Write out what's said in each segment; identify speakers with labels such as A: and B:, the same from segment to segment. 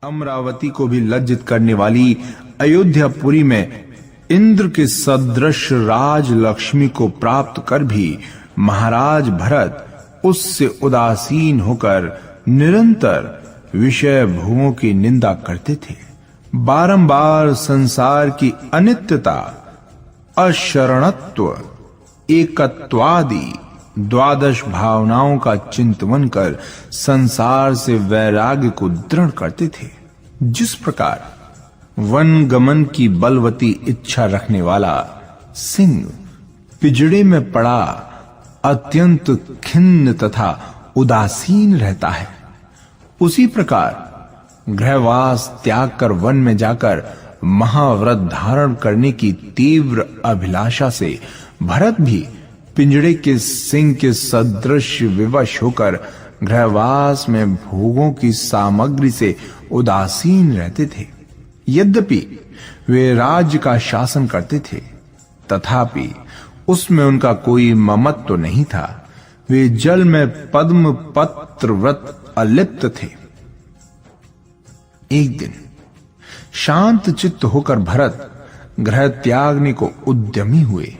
A: अमरावती को भी लज्जित करने वाली अयोध्यापुरी में इंद्र के सदृश राज लक्ष्मी को प्राप्त कर भी महाराज भरत उससे उदासीन होकर निरंतर विषय भोगों की निंदा करते थे। बारंबार संसार की अनित्यता, अशरणत्व, एकत्वादि 12 भावनाओं का चिंतन कर संसार से वैराग्य को दृढ़ करते थे। जिस प्रकार वन गमन की बलवती इच्छा रखने वाला सिंह पिंजड़े में पड़ा अत्यंत खिन्न तथा उदासीन रहता है, उसी प्रकार गृहवास त्याग कर वन में जाकर महाव्रत धारण करने की तीव्र अभिलाषा से भरत भी पिंजड़े के सिंह के सदृश विवश होकर गृहवास में भोगों की सामग्री से उदासीन रहते थे। यद्यपि वे राज्य का शासन करते थे, तथापि उसमें उनका कोई ममत्व तो नहीं था। वे जल में पद्म पत्र व्रत अलिप्त थे। एक दिन शांत चित्त होकर भरत गृह त्यागने को उद्यमी हुए,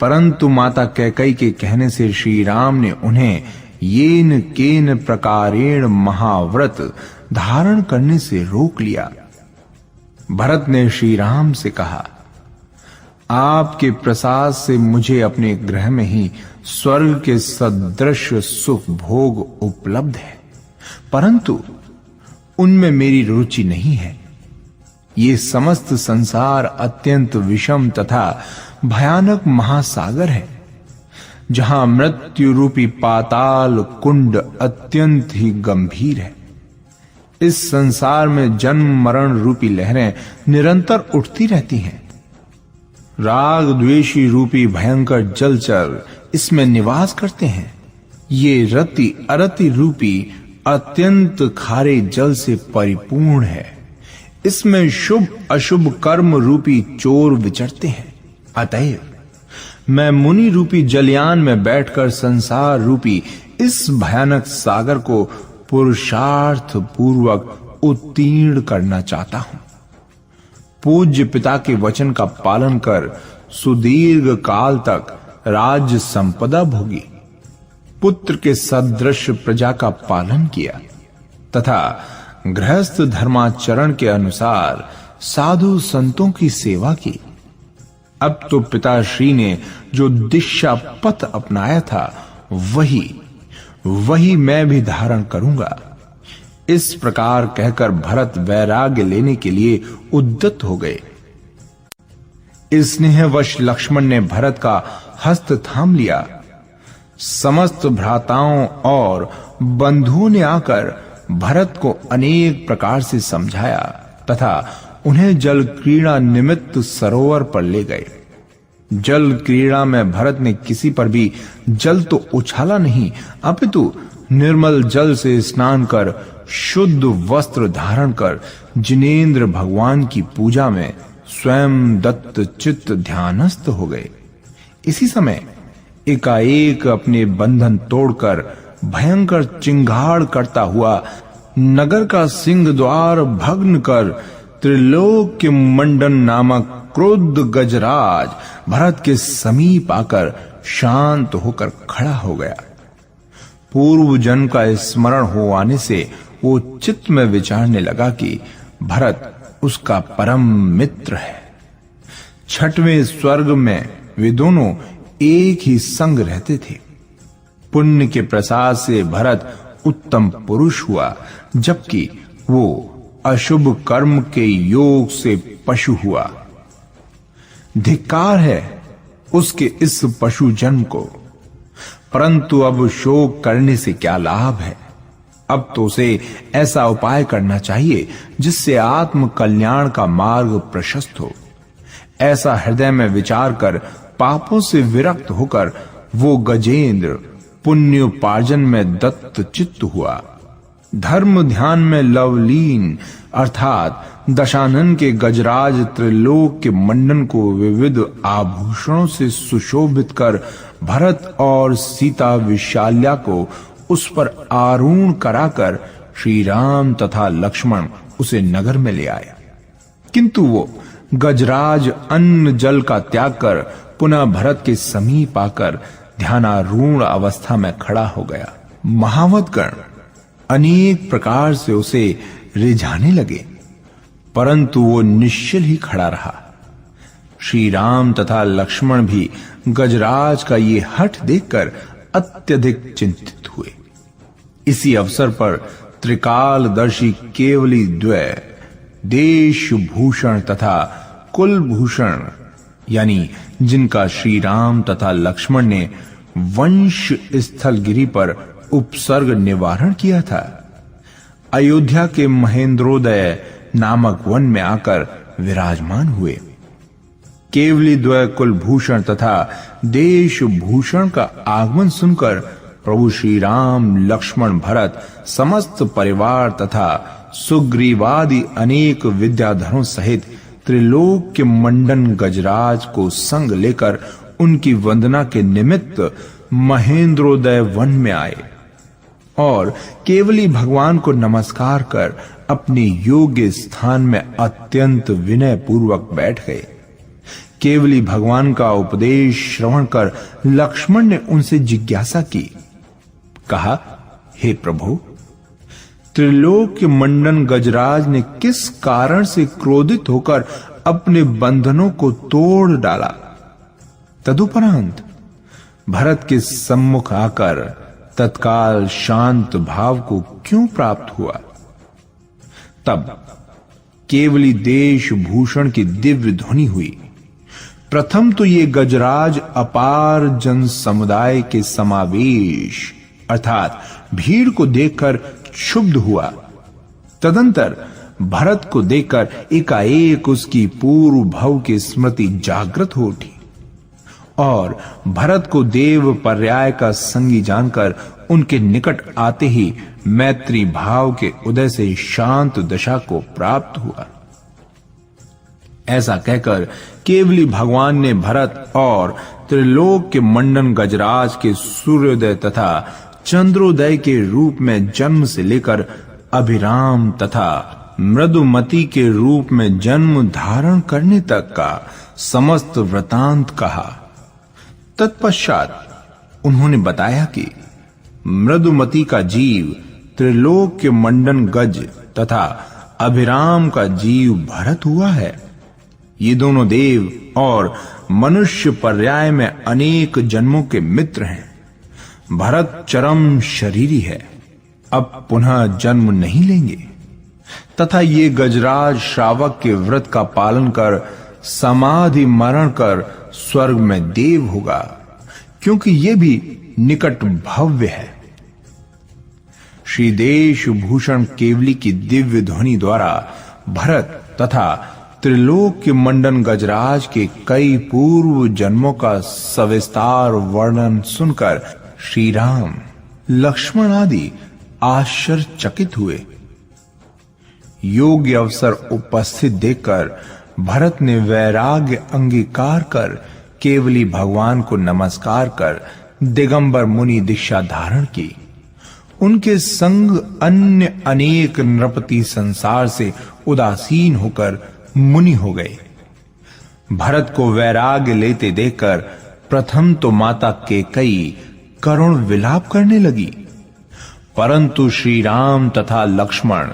A: परंतु माता कैकेयी के कहने से श्री राम ने उन्हें येन केन प्रकारेण महाव्रत धारण करने से रोक लिया। भरत ने श्री राम से कहा, आपके प्रसाद से मुझे अपने गृह में ही स्वर्ग के सदृश सुख भोग उपलब्ध है, परंतु उनमें मेरी रुचि नहीं है। ये समस्त संसार अत्यंत विषम तथा भयानक महासागर है, जहां मृत्यु रूपी पाताल कुंड अत्यंत ही गंभीर है। इस संसार में जन्म मरण रूपी लहरें निरंतर उठती रहती हैं। राग द्वेषी रूपी भयंकर जलचर इसमें निवास करते हैं। ये रति अरति रूपी अत्यंत खारे जल से परिपूर्ण है। इसमें शुभ अशुभ कर्म रूपी चोर विचरते हैं। अतएव मैं मुनि रूपी जलयान में बैठकर संसार रूपी इस भयानक सागर को पुरुषार्थ पूर्वक उत्तीर्ण करना चाहता हूं। पूज्य पिता के वचन का पालन कर सुदीर्घ काल तक राज्य संपदा भोगी, पुत्र के सदृश प्रजा का पालन किया तथा गृहस्थ धर्माचरण के अनुसार साधु संतों की सेवा की। अब तो पिताश्री ने जो दिशा पथ अपनाया था वही मैं भी धारण करूंगा। इस प्रकार कहकर भरत वैराग्य लेने के लिए उद्यत हो गए। स्नेहवश लक्ष्मण ने भरत का हस्त थाम लिया। समस्त भ्राताओं और बंधुओं ने आकर भरत को अनेक प्रकार से समझाया तथा उन्हें जल क्रीड़ा निमित्त सरोवर पर ले गए। जल क्रीड़ा में भरत ने किसी पर भी जल तो उछाला नहीं, अपितु निर्मल जल से स्नान कर शुद्ध वस्त्र धारण कर जिनेंद्र भगवान की पूजा में स्वयं दत्त चित्त ध्यानस्थ हो गए। इसी समय एकाएक अपने बंधन तोड़कर भयंकर चिंगाड़ करता हुआ नगर का सिंह द्वार भग्न कर त्रिलोक्य मंडन नामक क्रोध गजराज भरत के समीप आकर शांत होकर खड़ा हो गया। पूर्व जन्म का स्मरण हो आने से वो चित्त में विचारने लगा कि भरत उसका परम मित्र है। 6वें स्वर्ग में वे दोनों एक ही संग रहते थे। पुण्य के प्रसाद से भरत उत्तम पुरुष हुआ, जबकि वो अशुभ कर्म के योग से पशु हुआ। धिक्कार है उसके इस पशु जन्म को, परंतु अब शोक करने से क्या लाभ है। अब तो उसे ऐसा उपाय करना चाहिए जिससे आत्म कल्याण का मार्ग प्रशस्त हो। ऐसा हृदय में विचार कर पापों से विरक्त होकर वो गजेंद्र पुण्योपार्जन में दत्त चित्त हुआ। धर्म ध्यान में लवलीन अर्थात दशानन के गजराज त्रिलोक के मंडन को विविध आभूषणों से सुशोभित कर भरत और सीता विशाल्या को उस पर आरूढ़ कराकर श्री राम तथा लक्ष्मण उसे नगर में ले आया, किंतु वो गजराज अन्न जल का त्याग कर पुनः भरत के समीप आकर ध्यानारूढ़ अवस्था में खड़ा हो गया। महावतगण अनेक प्रकार से उसे रिझाने लगे, परंतु वो निश्चल ही खड़ा रहा। श्री राम तथा लक्ष्मण भी गजराज का ये हठ देखकर अत्यधिक चिंतित हुए। इसी अवसर पर त्रिकालदर्शी केवली द्वय देश भूषण तथा कुलभूषण, यानी जिनका श्री राम तथा लक्ष्मण ने वंश स्थलगिरी पर उपसर्ग निवारण किया था, अयोध्या के महेंद्रोदय नामक वन में आकर विराजमान हुए। केवली द्वय कुलभूषण तथा देश भूषण का आगमन सुनकर प्रभु श्री राम, लक्ष्मण, भरत समस्त परिवार तथा सुग्रीवादि अनेक विद्याधरों सहित त्रिलोक के मंडन गजराज को संग लेकर उनकी वंदना के निमित्त महेंद्रोदय वन में आए और केवली भगवान को नमस्कार कर अपने योग्य स्थान में अत्यंत विनय पूर्वक बैठ गए। केवली भगवान का उपदेश श्रवण कर लक्ष्मण ने उनसे जिज्ञासा की। कहा, हे प्रभु, त्रिलोक के मंडन गजराज ने किस कारण से क्रोधित होकर अपने बंधनों को तोड़ डाला? तदुपरांत भरत के सम्मुख आकर तत्काल शांत भाव को क्यों प्राप्त हुआ? तब केवली देश भूषण की दिव्य ध्वनि हुई। प्रथम तो ये गजराज अपार जन समुदाय के समावेश अर्थात भीड़ को देखकर क्षुब्ध हुआ। तदंतर भरत को देखकर एकाएक उसकी पूर्व भव की स्मृति जागृत हो उठी और भरत को देव पर्याय का संगी जानकर उनके निकट आते ही मैत्री भाव के उदय से शांत दशा को प्राप्त हुआ। ऐसा कहकर केवली भगवान ने भरत और त्रिलोक के मंडन गजराज के सूर्योदय तथा चंद्रोदय के रूप में जन्म से लेकर अभिराम तथा मृदुमती के रूप में जन्म धारण करने तक का समस्त वृतांत कहा। तत्पश्चात उन्होंने बताया कि मृदुमती का जीव त्रिलोक के मंडन गज तथा अभिराम का जीव भरत हुआ है। ये दोनों देव और मनुष्य पर्याय में अनेक जन्मों के मित्र हैं। भरत चरम शरीरी है, अब पुनः जन्म नहीं लेंगे तथा ये गजराज श्रावक के व्रत का पालन कर समाधि मरण कर स्वर्ग में देव होगा, क्योंकि ये भी निकट भव्य है। श्री देश भूषण केवली की दिव्य ध्वनि द्वारा भरत तथा त्रिलोक के मंडन गजराज के कई पूर्व जन्मों का सविस्तार वर्णन सुनकर श्री राम, लक्ष्मण आदि आश्चर्यचकित हुए। योग्य अवसर उपस्थित देखकर भरत ने वैराग्य अंगीकार कर केवली भगवान को नमस्कार कर दिगंबर मुनि दीक्षा धारण की। उनके संग अन्य अनेक नृपति संसार से उदासीन होकर मुनि हो गए। भरत को वैराग्य लेते देखकर प्रथम तो माता केकई करुण विलाप करने लगी, परंतु श्री राम तथा लक्ष्मण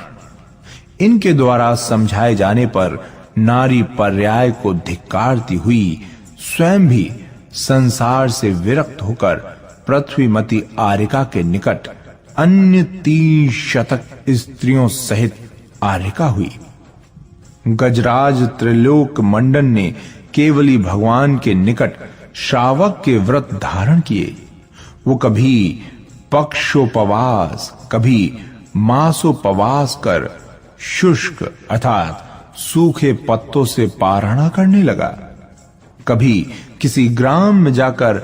A: इनके द्वारा समझाए जाने पर नारी पर्याय को धिक्कारती हुई स्वयं भी संसार से विरक्त होकर पृथ्वीमती आरिका के निकट अन्य 3 शतक स्त्रियों सहित आरिका हुई। गजराज त्रिलोक मंडन ने केवली भगवान के निकट श्रावक के व्रत धारण किए। वो कभी पक्षोपवास, कभी मासोपवास कर शुष्क अर्थात सूखे पत्तों से पारणा करने लगा। कभी किसी ग्राम में जाकर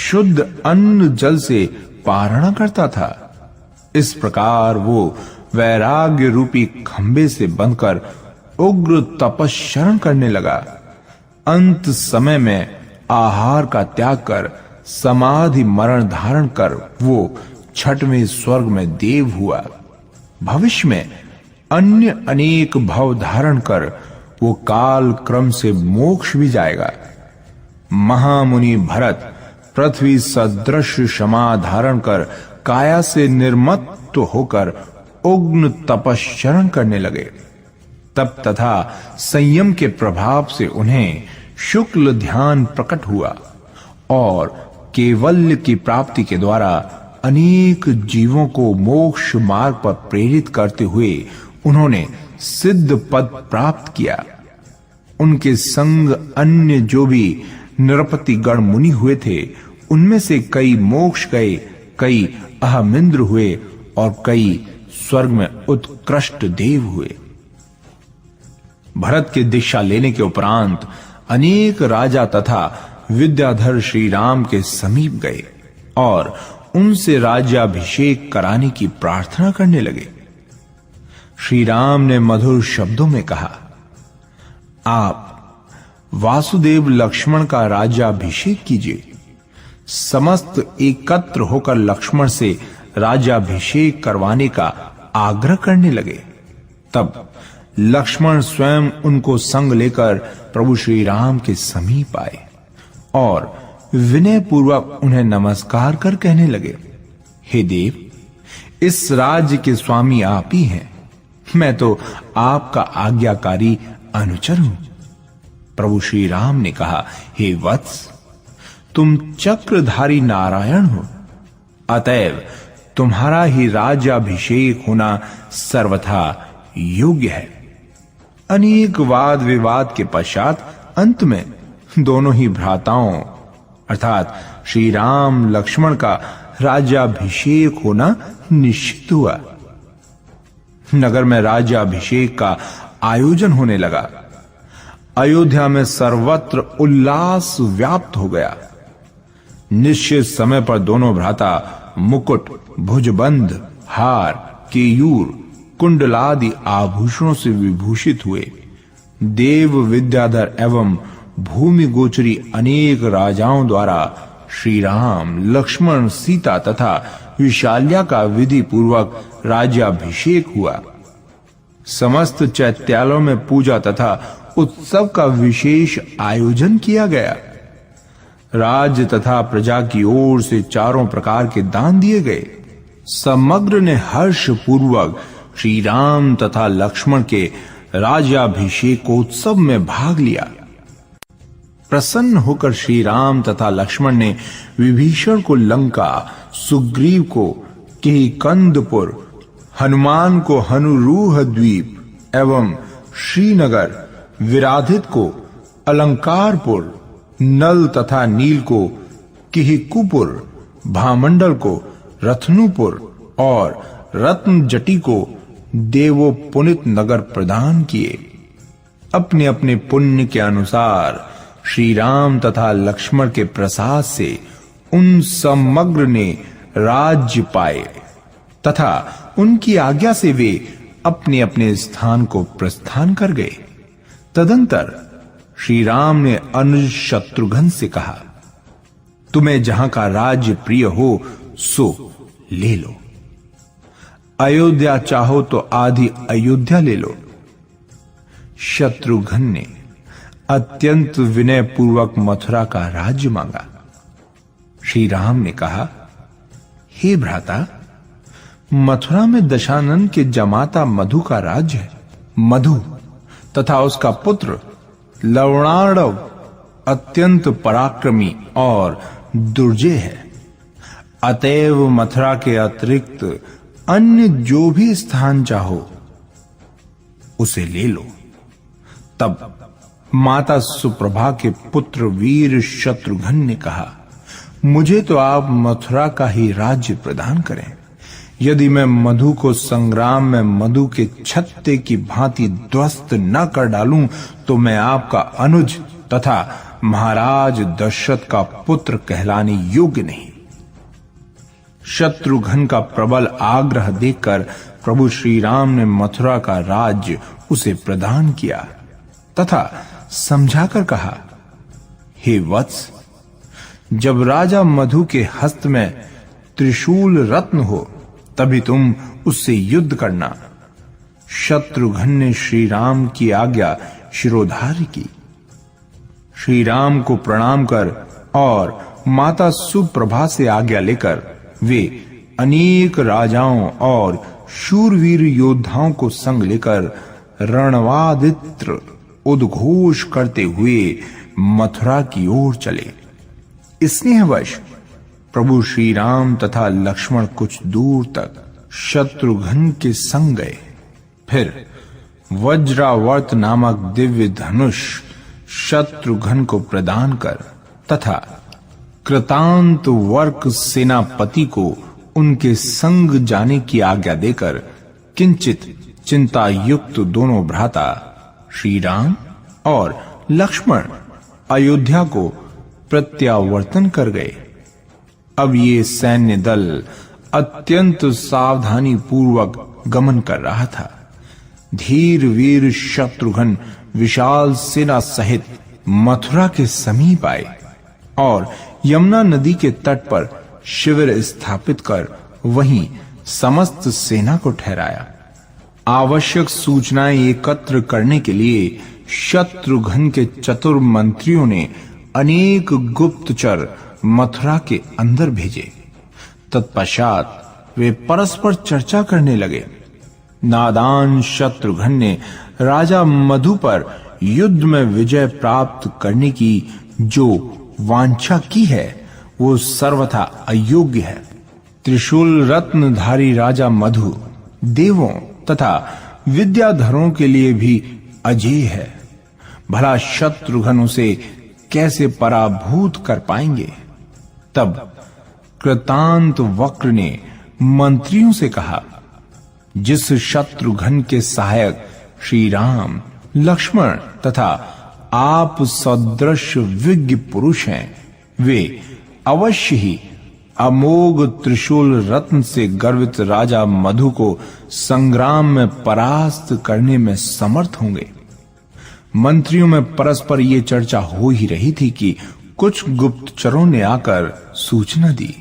A: शुद्ध अन्न जल से पारणा करता था। इस प्रकार वो वैराग्य रूपी खंबे से बंधकर उग्र तपश्चरण करने लगा। अंत समय में आहार का त्याग कर समाधि मरण धारण कर वो 6वें स्वर्ग में देव हुआ। भविष्य में अन्य अनेक भव धारण कर वो काल क्रम से मोक्ष भी जाएगा। महामुनि भरत पृथ्वी सदृश क्षमा धारण कर काया से निर्मत्व होकर उग्र तपश्चरण करने लगे। तप तथा संयम के प्रभाव से उन्हें शुक्ल ध्यान प्रकट हुआ और केवल्य की प्राप्ति के द्वारा अनेक जीवों को मोक्ष मार्ग पर प्रेरित करते हुए उन्होंने सिद्ध पद प्राप्त किया। उनके संग अन्य जो भी नरपति गण मुनि हुए थे, उनमें से कई मोक्ष गए, कई अहमिंद्र हुए और कई स्वर्ग में उत्कृष्ट देव हुए। भरत के दीक्षा लेने के उपरांत अनेक राजा तथा विद्याधर श्री राम के समीप गए और उनसे राज्याभिषेक कराने की प्रार्थना करने लगे। श्री राम ने मधुर शब्दों में कहा, आप वासुदेव लक्ष्मण का राज्याभिषेक कीजिए। समस्त एकत्र होकर लक्ष्मण से राज्याभिषेक करवाने का आग्रह करने लगे। तब लक्ष्मण स्वयं उनको संग लेकर प्रभु श्री राम के समीप आए और विनय पूर्वक उन्हें नमस्कार कर कहने लगे, हे देव, इस राज्य के स्वामी आप ही हैं। मैं तो आपका आज्ञाकारी अनुचर हूं। प्रभु श्री राम ने कहा, हे वत्स, तुम चक्रधारी नारायण हो, अतएव तुम्हारा ही राज्याभिषेक होना सर्वथा योग्य है। अनेक वाद विवाद के पश्चात अंत में दोनों ही भ्राताओं अर्थात श्री राम लक्ष्मण का राज्याभिषेक होना निश्चित हुआ। नगर में राज्याभिषेक का आयोजन होने लगा। अयोध्या में सर्वत्र उल्लास व्याप्त हो गया। निश्चित समय पर दोनों भ्राता मुकुट, भुजबंध, हार, केयूर, कुंडलादि आभूषणों से विभूषित हुए। देव, विद्याधर एवं भूमि गोचरी अनेक राजाओं द्वारा श्री राम, लक्ष्मण, सीता तथा विशाल्या का विधि पूर्वक राज्याभिषेक हुआ। समस्त चैत्यालयों में पूजा तथा उत्सव का विशेष आयोजन किया गया। राज्य तथा प्रजा की ओर से चारों प्रकार के दान दिए गए। समग्र ने हर्ष पूर्वक श्री राम तथा लक्ष्मण के राज्याभिषेकोत्सव में भाग लिया। प्रसन्न होकर श्री राम तथा लक्ष्मण ने विभीषण को लंका, सुग्रीव को किहिकंदपुर, हनुमान को हनुरूह द्वीप एवं श्रीनगर, विराधित को अलंकारपुर, नल तथा नील को किहिकुपुर, भामंडल को रत्नुपुर और रत्नजटी को देवोपुनित नगर प्रदान किए। अपने अपने पुण्य के अनुसार श्री राम तथा लक्ष्मण के प्रसाद से उन समग्र ने राज्य पाए तथा उनकी आज्ञा से वे अपने अपने स्थान को प्रस्थान कर गए। तदंतर श्री राम ने अनुज शत्रुघ्न से कहा, तुम्हें जहां का राज्य प्रिय हो सो ले लो। अयोध्या चाहो तो आधी अयोध्या ले लो। शत्रुघ्न ने अत्यंत विनय पूर्वक मथुरा का राज्य मांगा। श्री राम ने कहा, हे भ्राता, मथुरा में दशानन के जमाता मधु का राज्य है। मधु तथा उसका पुत्र लवणार्णव अत्यंत पराक्रमी और दुर्जय है। अतएव मथुरा के अतिरिक्त अन्य जो भी स्थान चाहो उसे ले लो। तब माता सुप्रभा के पुत्र वीर शत्रुघ्न ने कहा, मुझे तो आप मथुरा का ही राज्य प्रदान करें। यदि मैं मधु को संग्राम में मधु के छत्ते की भांति ध्वस्त न कर डालूं तो मैं आपका अनुज तथा महाराज दशरथ का पुत्र कहलाने योग्य नहीं। शत्रुघ्न का प्रबल आग्रह देखकर प्रभु श्री राम ने मथुरा का राज्य उसे प्रदान किया तथा समझाकर कहा, हे वत्स, जब राजा मधु के हस्त में त्रिशूल रत्न हो तभी तुम उससे युद्ध करना। शत्रुघ्न ने श्री राम की आज्ञा शिरोधार्य की। श्री राम को प्रणाम कर और माता सुप्रभा से आज्ञा लेकर वे अनेक राजाओं और शूरवीर योद्धाओं को संग लेकर रणवादित्र उद्घोष करते हुए मथुरा की ओर चले। स्नेहवश प्रभु श्री राम तथा लक्ष्मण कुछ दूर तक शत्रुघ्न के संग गए। फिर वज्रावर्त नामक दिव्य धनुष शत्रुघ्न को प्रदान कर तथा कृतांत वर्क सेनापति को उनके संग जाने की आज्ञा देकर किंचित चिंता युक्त दोनों भ्राता श्री राम और लक्ष्मण अयोध्या को प्रत्यावर्तन कर गए। अब ये सैन्य दल अत्यंत सावधानी पूर्वक गमन कर रहा था। धीर वीर शत्रुघ्न विशाल सेना सहित मथुरा के समीप आए और यमुना नदी के तट पर शिविर स्थापित कर वहीं समस्त सेना को ठहराया। आवश्यक सूचनाएं एकत्र करने के लिए शत्रुघ्न के चतुर मंत्रियों ने अनेक गुप्तचर मथुरा के अंदर भेजे। तत्पश्चात वे परस्पर चर्चा करने लगे। नादान शत्रुघ्न ने राजा मधु पर युद्ध में विजय प्राप्त करने की जो वांछा की है वो सर्वथा अयोग्य है। त्रिशूल रत्नधारी राजा मधु देवों तथा विद्याधरों के लिए भी अजेय है। भला शत्रुघ्न उसे कैसे पराभूत कर पाएंगे। तब कृतांत वक्र ने मंत्रियों से कहा, जिस शत्रुघ्न के सहायक श्री राम लक्ष्मण तथा आप सदृश विज्ञ पुरुष हैं, वे अवश्य ही अमोघ त्रिशूल रत्न से गर्वित राजा मधु को संग्राम में परास्त करने में समर्थ होंगे। मंत्रियों में परस्पर ये चर्चा हो ही रही थी कि कुछ गुप्तचरों ने आकर सूचना दी।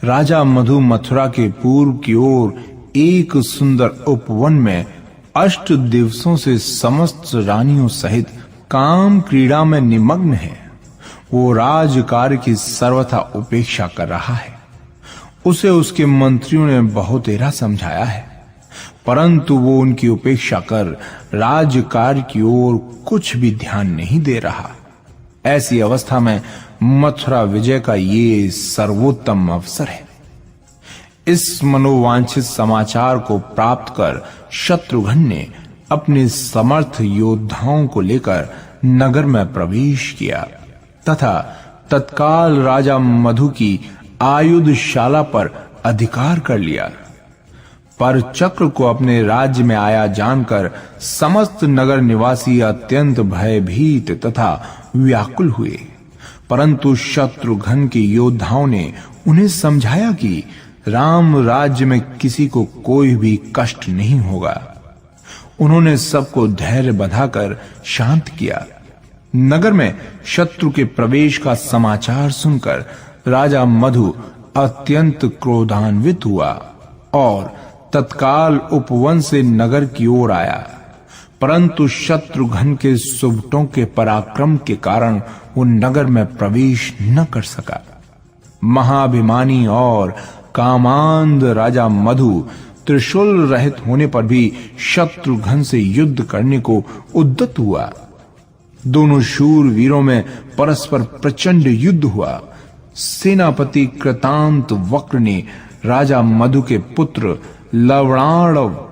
A: राजा मधु मथुरा के पूर्व की ओर एक सुंदर उपवन में 8 दिवसों से समस्त रानियों सहित काम क्रीड़ा में निमग्न है। वो राजकार्य की सर्वथा उपेक्षा कर रहा है। उसे उसके मंत्रियों ने बहुतेरा समझाया है, परंतु वो उनकी उपेक्षा कर राजकार्य की ओर कुछ भी ध्यान नहीं दे रहा। ऐसी अवस्था में मथुरा विजय का ये सर्वोत्तम अवसर है। इस मनोवांछित समाचार को प्राप्त कर शत्रुघ्न ने अपने समर्थ योद्धाओं को लेकर नगर में प्रवेश किया तथा तत्काल राजा मधु की आयुधशाला पर अधिकार कर लिया। पर चक्र को अपने राज्य में आया जानकर समस्त नगर निवासी अत्यंत भयभीत तथा व्याकुल हुए, परंतु शत्रुघ्न के योद्धाओं ने उन्हें समझाया कि राम राज्य में किसी को कोई भी कष्ट नहीं होगा। उन्होंने सबको धैर्य बंधाकर शांत किया। नगर में शत्रु के प्रवेश का समाचार सुनकर राजा मधु अत्यंत क्रोधान्वित हुआ और तत्काल उपवन से नगर की ओर आया, परंतु शत्रुघ्न के सुबटों के पराक्रम के कारण वो नगर में प्रवेश न कर सका। महाभिमानी और कामांध राजा मधु त्रिशूल रहित होने पर भी शत्रुघ्न से युद्ध करने को उद्यत हुआ। दोनों शूर वीरों में परस्पर प्रचंड युद्ध हुआ। सेनापति कृतांत वक्र ने राजा मधु के पुत्र लवणार्णव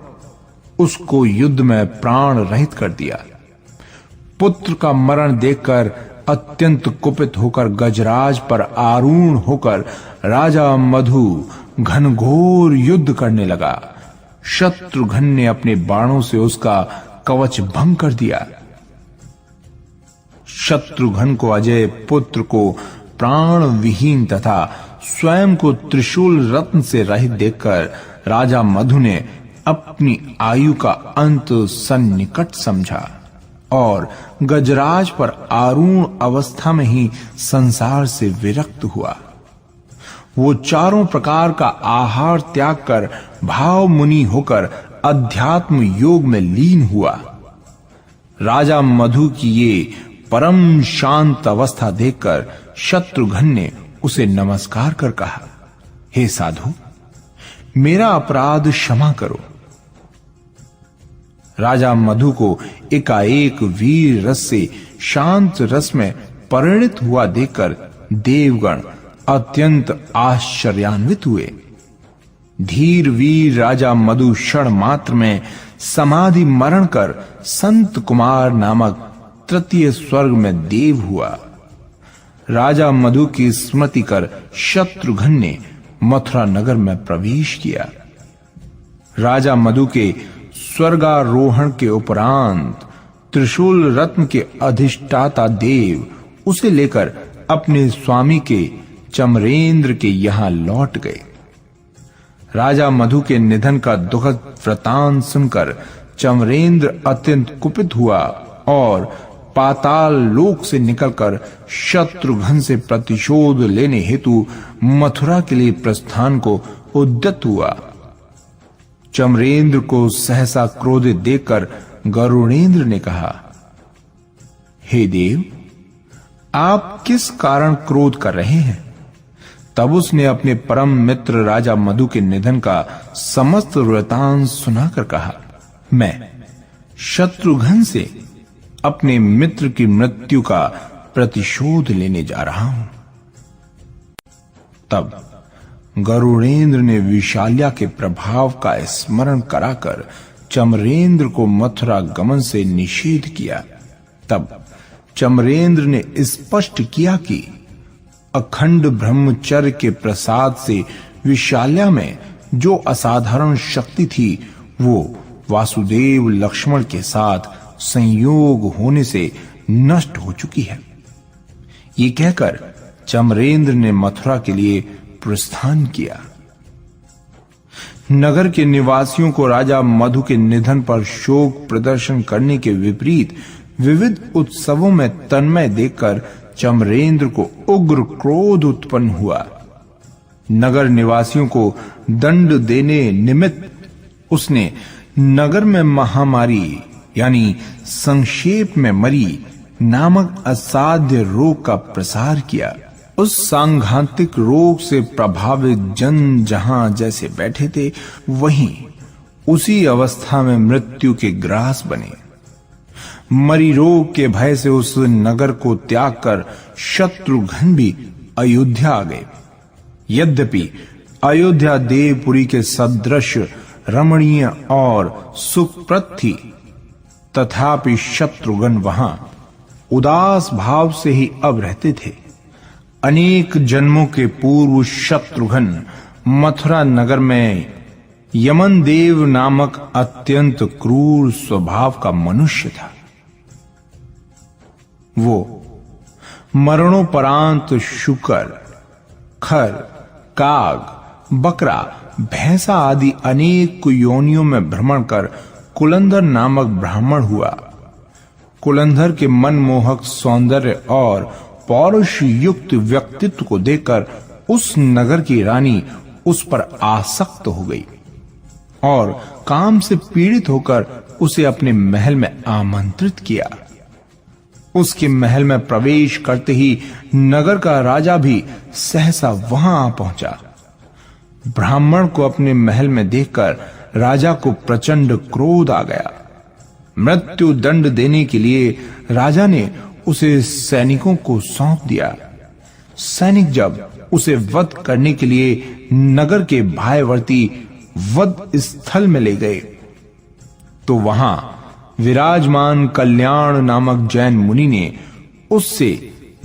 A: उसको युद्ध में प्राण रहित कर दिया। पुत्र का मरण देखकर अत्यंत कुपित होकर गजराज पर आरूढ़ होकर राजा मधु घनघोर युद्ध करने लगा। शत्रुघ्न ने अपने बाणों से उसका कवच भंग कर दिया। शत्रुघ्न को अजय पुत्र को प्राण विहीन तथा स्वयं को त्रिशूल रत्न से रहित देखकर राजा मधु ने अपनी आयु का अंत सन्निकट समझा और गजराज पर आरूढ़ अवस्था में ही संसार से विरक्त हुआ। वो चारों प्रकार का आहार त्याग कर भाव मुनि होकर अध्यात्म योग में लीन हुआ। राजा मधु की ये परम शांत अवस्था देखकर शत्रुघ्न ने उसे नमस्कार कर कहा, हे साधु, मेरा अपराध क्षमा करो। राजा मधु को एकाएक वीर रस से शांत रस में परिणित हुआ देखकर देवगण अत्यंत आश्चर्यान्वित हुए। धीर वीर राजा मधु क्षण मात्र में समाधि मरण कर संत कुमार नामक तृतीय स्वर्ग में देव हुआ। राजा मधु की स्मृति कर शत्रुघ्न ने मथुरा नगर में प्रवेश किया। राजा मधु के स्वर्गारोहण के उपरांत त्रिशूल रत्न के अधिष्ठाता देव उसे लेकर अपने स्वामी के चमरेंद्र के यहां लौट गए। राजा मधु के निधन का दुखद वृतांत सुनकर चमरेंद्र अत्यंत कुपित हुआ और पाताल लोक से निकलकर शत्रुघ्न से प्रतिशोध लेने हेतु मथुरा के लिए प्रस्थान को उद्यत हुआ। चमरेंद्र को सहसा क्रोधित देखकर गरुड़ेंद्र ने कहा, हे देव, आप किस कारण क्रोध कर रहे हैं? तब उसने अपने परम मित्र राजा मधु के निधन का समस्त वृतांत सुनाकर कहा, मैं शत्रुघ्न से अपने मित्र की मृत्यु का प्रतिशोध लेने जा रहा हूं। तब गरुड़ेंद्र ने विशाल्या के प्रभाव का स्मरण कराकर चमरेंद्र को मथुरा गमन से निषेध किया। तब चमरेंद्र ने स्पष्ट किया कि अखंड ब्रह्मचर्य के प्रसाद से विशाल्या में जो असाधारण शक्ति थी वो वासुदेव लक्ष्मण के साथ संयोग होने से नष्ट हो चुकी है। ये कहकर चमरेंद्र ने मथुरा के लिए प्रस्थान किया। नगर के निवासियों को राजा मधु के निधन पर शोक प्रदर्शन करने के विपरीत विविध उत्सवों में तन्मय देखकर चमरेंद्र को उग्र क्रोध उत्पन्न हुआ। नगर निवासियों को दंड देने निमित्त उसने नगर में महामारी यानी संक्षेप में मरी नामक असाध्य रोग का प्रसार किया। उस सांघातिक रोग से प्रभावित जन जहां जैसे बैठे थे वहीं उसी अवस्था में मृत्यु के ग्रास बने। मरी रोग के भय से उस नगर को त्याग कर शत्रुघ्न भी अयोध्या आ गए। यद्यपि अयोध्या देवपुरी के सदृश रमणीय और सुखप्रद थी, तथापि शत्रुघ्न वहां उदास भाव से ही अब रहते थे। अनेक जन्मों के पूर्व शत्रुघ्न मथुरा नगर में यमन देव नामक अत्यंत क्रूर स्वभाव का मनुष्य था। वो मरणोपरांत शुकर, खर, काग, बकरा, भैंसा आदि अनेक योनियों में भ्रमण कर कुलंधर नामक ब्राह्मण हुआ। कुलंधर के मनमोहक सौंदर्य और पौरुष युक्त व्यक्तित्व को देखकर उस नगर की रानी उस पर आसक्त हो गई और काम से पीड़ित होकर उसे अपने महल में आमंत्रित किया। उसके महल में प्रवेश करते ही नगर का राजा भी सहसा वहां आ पहुंचा। ब्राह्मण को अपने महल में देखकर राजा को प्रचंड क्रोध आ गया। मृत्यु दंड देने के लिए राजा ने उसे सैनिकों को सौंप दिया। सैनिक जब उसे वध करने के लिए नगर के भायवर्ती वध स्थल में ले गए तो वहां विराजमान कल्याण नामक जैन मुनि ने उससे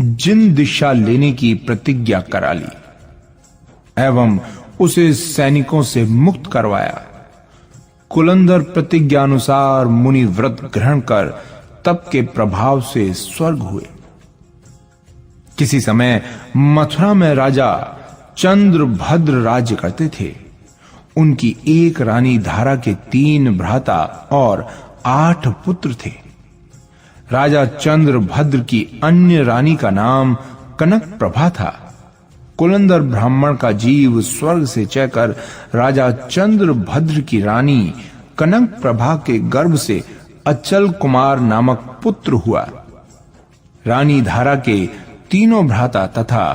A: जिन दिशा लेने की प्रतिज्ञा करा ली एवं उसे सैनिकों से मुक्त करवाया। कुलंधर प्रतिज्ञा अनुसार मुनि व्रत ग्रहण कर तप के प्रभाव से स्वर्ग हुए। किसी समय मथुरा में राजा चंद्रभद्र राज्य करते थे। उनकी एक रानी धारा के 3 भ्राता और 8 पुत्र थे। राजा चंद्रभद्र की अन्य रानी का नाम कनक प्रभा था। कुलंधर ब्राह्मण का जीव स्वर्ग से चढ़कर राजा चंद्रभद्र की रानी कनक प्रभा के गर्भ से अचल कुमार नामक पुत्र हुआ। रानी धारा के तीनों भ्राता तथा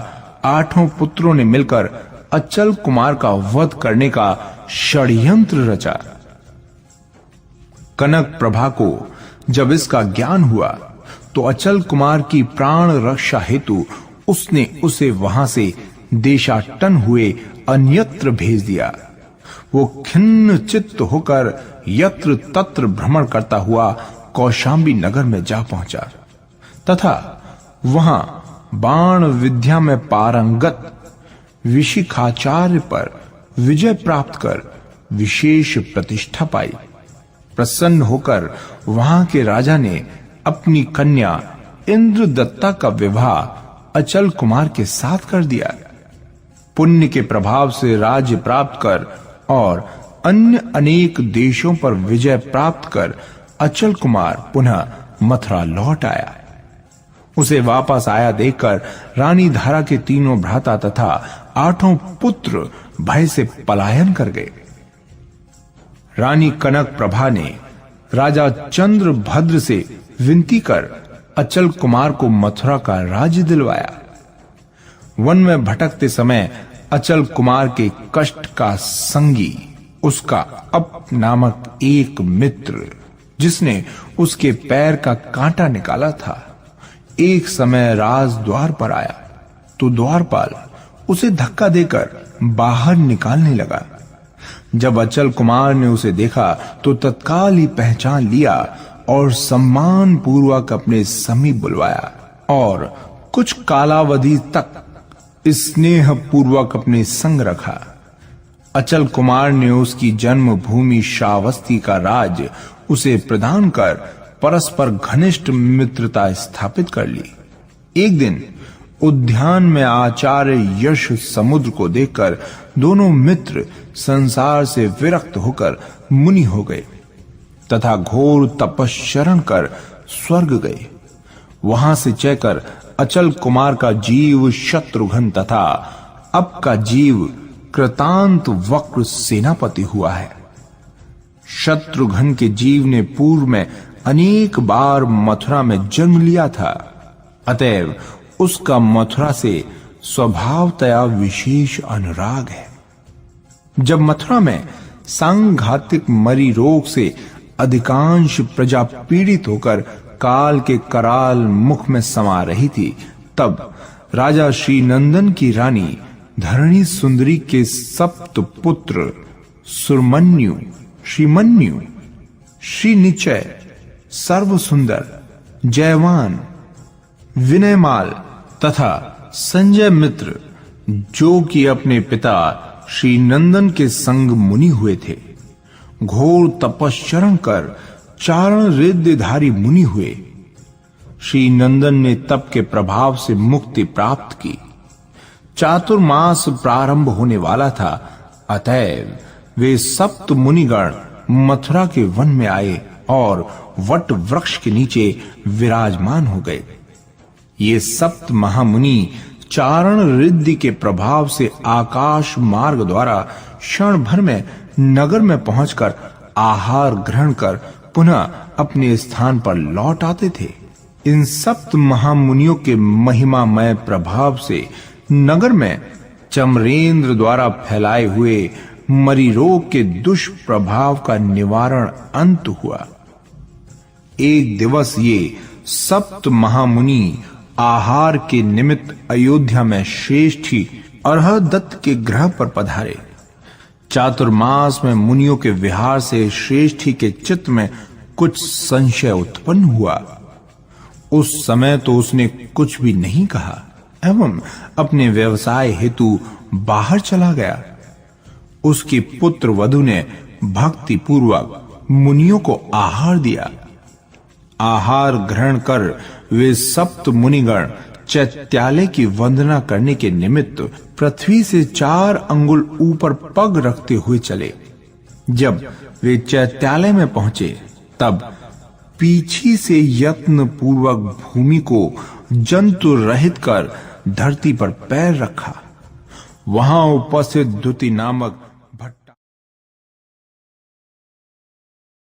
A: 8 पुत्रों ने मिलकर अचल कुमार का वध करने का षड्यंत्र रचा। कनक प्रभा को जब इसका ज्ञान हुआ तो अचल कुमार की प्राण रक्षा हेतु उसने उसे वहां से देशाटन हुए अन्यत्र भेज दिया। वो खिन्न चित्त होकर यत्र तत्र भ्रमण करता हुआ कौशांबी नगर में जा पहुंचा तथा वहां बाण विद्या में पारंगत विशिखाचार्य पर विजय प्राप्त कर विशेष प्रतिष्ठा पाई। प्रसन्न होकर वहां के राजा ने अपनी कन्या इंद्रदत्ता का विवाह अचल कुमार के साथ कर दिया। पुण्य के प्रभाव से राज्य प्राप्त कर और अन्य अनेक देशों पर विजय प्राप्त कर अचल कुमार पुनः मथुरा लौट आया। उसे वापस आया देखकर रानी धारा के तीनों भ्राता तथा 8 पुत्र भय से पलायन कर गए। रानी कनक प्रभा ने राजा चंद्रभद्र से विनती कर अचल कुमार को मथुरा का राज्य दिलवाया। वन में भटकते समय अचल कुमार के कष्ट का संगी उसका अप नामक एक मित्र, जिसने उसके पैर का कांटा निकाला था, एक समय राज द्वार पर आया तो द्वारपाल उसे धक्का देकर बाहर निकालने लगा। जब अचल कुमार ने उसे देखा तो तत्काल ही पहचान लिया और सम्मान पूर्वक अपने समीप बुलवाया और कुछ कालावधि तक स्नेह पूर्वक अपने संग रखा। अचल कुमार ने उसकी जन्मभूमि श्रावस्ती का राज उसे प्रदान कर परस्पर घनिष्ठ मित्रता स्थापित कर ली। एक दिन उद्यान में आचार्य यश समुद्र को देखकर दोनों मित्र संसार से विरक्त होकर मुनि हो गए तथा घोर तपश्चरण कर स्वर्ग गए। वहां से चलकर अचल कुमार का जीव शत्रुघ्न तथा अब का जीव कृतांत वक्र सेनापति हुआ है। शत्रुघ्न के जीव ने पूर्व में अनेक बार मथुरा में जन्म लिया था, अतएव उसका मथुरा से स्वभावतया विशेष अनुराग है। जब मथुरा में सांघातिक मरी रोग से अधिकांश प्रजा पीड़ित होकर काल के कराल मुख में समा रही थी, तब राजा श्री नंदन की रानी धरणी सुंदरी के सप्त पुत्र सुरमन्यु, श्रीमन्यु, श्रीनिचय, सर्व सुंदर, जयवान, विनयमाल तथा संजय मित्र, जो कि अपने पिता श्री नंदन के संग मुनि हुए थे, घोर तपश्चरण कर चारण रिद्धिधारी मुनि हुए। श्री नंदन ने तप के प्रभाव से मुक्ति प्राप्त की। चातुर्मास प्रारंभ होने वाला था, अतएव वे सप्त मुनिगण मथुरा के वन में आए और वट वृक्ष के नीचे विराजमान हो गए। ये सप्त महामुनि चारण रिद्धि के प्रभाव से आकाश मार्ग द्वारा क्षण भर में नगर में पहुंचकर आहार ग्रहण कर पुनः अपने स्थान पर लौट आते थे। इन सप्त महामुनियों के महिमामय प्रभाव से नगर में चमरेंद्र द्वारा फैलाए हुए मरी रोग के दुष्प्रभाव का निवारण अंत हुआ। एक दिवस ये सप्त महामुनि आहार के निमित्त अयोध्या में श्रेष्ठी अर्हदत्त के गृह पर पधारे। चातुर्मास में मुनियों के विहार से श्रेष्ठी के चित्त में कुछ संशय उत्पन्न हुआ। उस समय तो उसने कुछ भी नहीं कहा एवं अपने व्यवसाय हेतु बाहर चला गया। उसकी पुत्र वधु ने भक्ति पूर्वक मुनियों को आहार दिया। आहार ग्रहण कर वे सप्त मुनिगण चैत्यालय की वंदना करने के निमित्त पृथ्वी से 4 अंगुल ऊपर पग रखते हुए चले। जब वे चैत्यालय में पहुंचे तब पीछे से यत्न पूर्वक भूमि को जंतु रहित कर धरती पर पैर रखा। वहां उपस्थित द्युति नामक